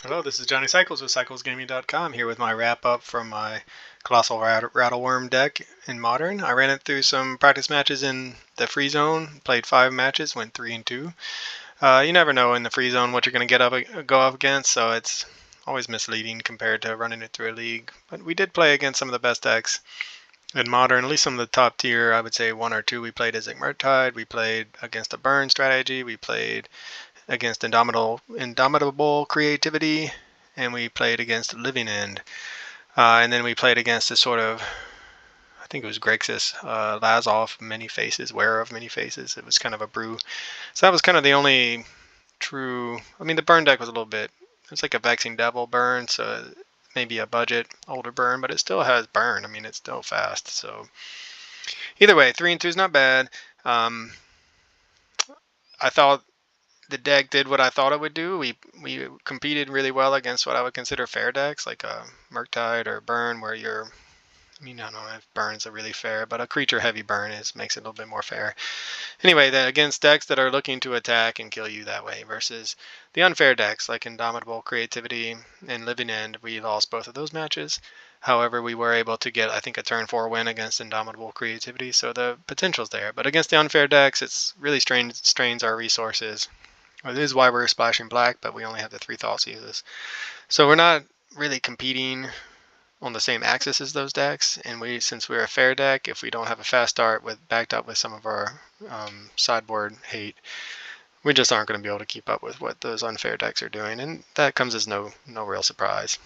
Hello, this is Johnny Cycles with CyclesGaming.com here with my wrap up from my Colossal Rattlewurm deck in Modern. I ran it through some practice matches in the free zone, played 5 matches, went 3-2. You never know in the free zone what you're going to go up against, so it's always misleading compared to running it through a league. But we did play against some of the best decks in Modern, at least some of the top tier. I would say 1 or 2. We played as Murktide, we played against a burn strategy, we played against Indomitable Creativity, and we played against Living End. And then we played against a sort of, I think it was Grexis, Lazov Many Faces, Wearer of Many Faces. It was kind of a brew. So that was kind of the only true, I mean, the burn deck was a little bit, it's like a Vexing Devil burn, so maybe a budget older burn, but it still has burn. I mean, it's still fast. So either way, 3-2 is not bad. I thought the deck did what I thought it would do. We competed really well against what I would consider fair decks, like a Murktide or Burn, where you're, I mean, I don't know if Burns are really fair, but a creature heavy burn makes it a little bit more fair. Anyway, against decks that are looking to attack and kill you that way versus the unfair decks like Indomitable Creativity and Living End, we lost both of those matches. However, we were able to get, I think, a turn 4 win against Indomitable Creativity, so the potential's there. But against the unfair decks, it's really strains our resources. This is why we're splashing black, but we only have the 3 Thoughtseize. So we're not really competing on the same axis as those decks, and since we're a fair deck, if we don't have a fast start backed up with some of our sideboard hate, we just aren't going to be able to keep up with what those unfair decks are doing, and that comes as no real surprise.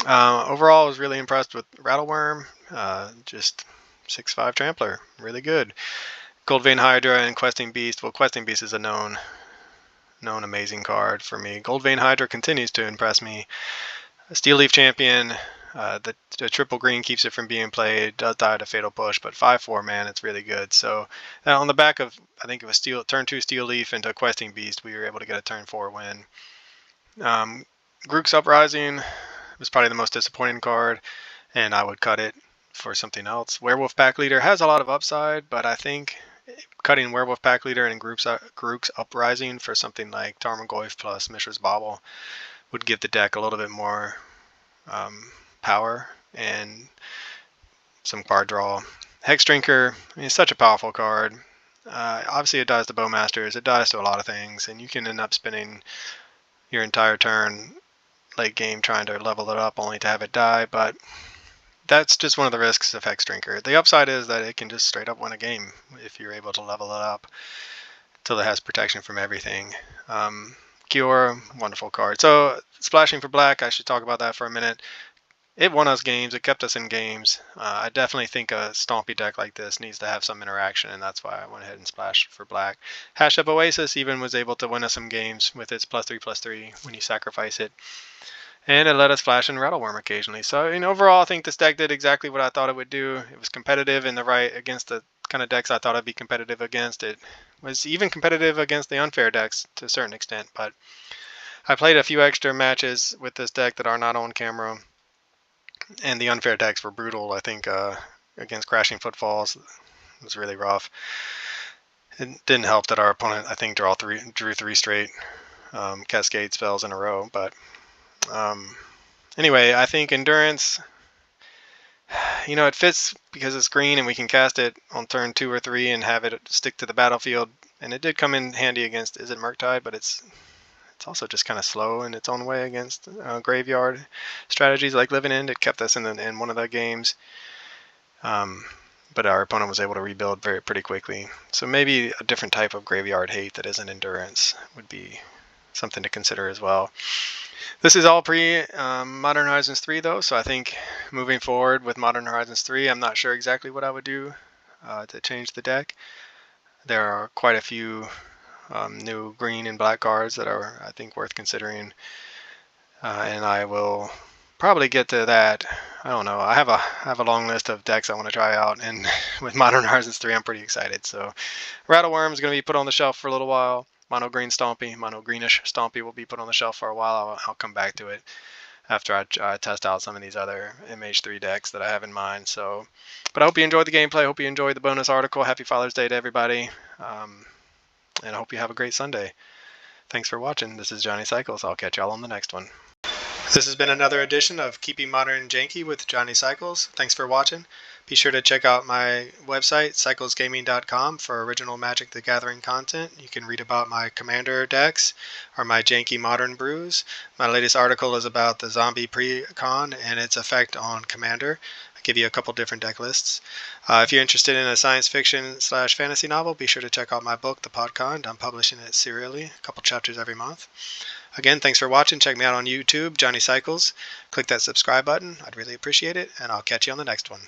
Overall, I was really impressed with Rattlewurm. Just 6/5 trampler, really good. Goldvein Hydra and Questing Beast. Well, Questing Beast is a known amazing card for me. Goldvein Hydra continues to impress me. Steel Leaf Champion, the triple green keeps it from being played, does die to Fatal Push, but 5/4, man, it's really good. So on the back of, I think it was turn 2 Steel Leaf into Questing Beast, we were able to get a turn 4 win. Grook's Uprising was probably the most disappointing card, and I would cut it for something else. Werewolf Pack Leader has a lot of upside, but I think cutting Werewolf Pack Leader and Grook's Uprising for something like Tarmogoyf plus Mishra's Bauble would give the deck a little bit more power and some card draw. Hex Drinker, I mean, it's such a powerful card. Obviously, it dies to Bowmasters. It dies to a lot of things, and you can end up spending your entire turn late game trying to level it up only to have it die, but that's just one of the risks of Hex Drinker. The upside is that it can just straight up win a game if you're able to level it up till it has protection from everything. Cure, wonderful card. So splashing for black, I should talk about that for a minute. It won us games. It kept us in games. I definitely think a stompy deck like this needs to have some interaction, and that's why I went ahead and splashed for black. Hash Up Oasis even was able to win us some games with its +3/+3 when you sacrifice it. And it let us flash in Rattlewurm occasionally. So overall, I think this deck did exactly what I thought it would do. It was competitive in the right against the kind of decks I thought I'd be competitive against. It was even competitive against the unfair decks to a certain extent, but I played a few extra matches with this deck that are not on camera, and the unfair decks were brutal. I think against Crashing Footfalls, it was really rough. It didn't help that our opponent, I think, drew 3 straight Cascade spells in a row, but anyway, I think Endurance, it fits because it's green and we can cast it on turn 2 or 3 and have it stick to the battlefield. And it did come in handy against Murktide, but it's also just kind of slow in its own way against graveyard strategies like Living End. It kept us in one of the games, but our opponent was able to rebuild pretty quickly. So maybe a different type of graveyard hate that isn't Endurance would be something to consider as well. This is all pre-Modern Horizons 3, though, so I think moving forward with Modern Horizons 3, I'm not sure exactly what I would do to change the deck. There are quite a few new green and black cards that are, I think, worth considering, and I will probably get to that. I don't know. I have a long list of decks I want to try out, and with Modern Horizons 3, I'm pretty excited. So Rattlewurm is going to be put on the shelf for a little while. Mono greenish Stompy will be put on the shelf for a while. I'll come back to it after I test out some of these other MH3 decks that I have in mind. So, but I hope you enjoyed the gameplay. I hope you enjoyed the bonus article. Happy Father's Day to everybody, and I hope you have a great Sunday. Thanks for watching. This is Johnny Cycles. I'll catch y'all on the next one. This has been another edition of Keeping Modern Janky with Johnny Cycles. Thanks for watching. Be sure to check out my website, cyclesgaming.com, for original Magic the Gathering content. You can read about my Commander decks or my Janky Modern brews. My latest article is about the Zombie Precon and its effect on Commander. I give you a couple different deck lists. If you're interested in a science fiction / fantasy novel, be sure to check out my book, The Podcon. I'm publishing it serially, a couple chapters every month. Again, thanks for watching. Check me out on YouTube, Johnny Cycles. Click that subscribe button. I'd really appreciate it, and I'll catch you on the next one.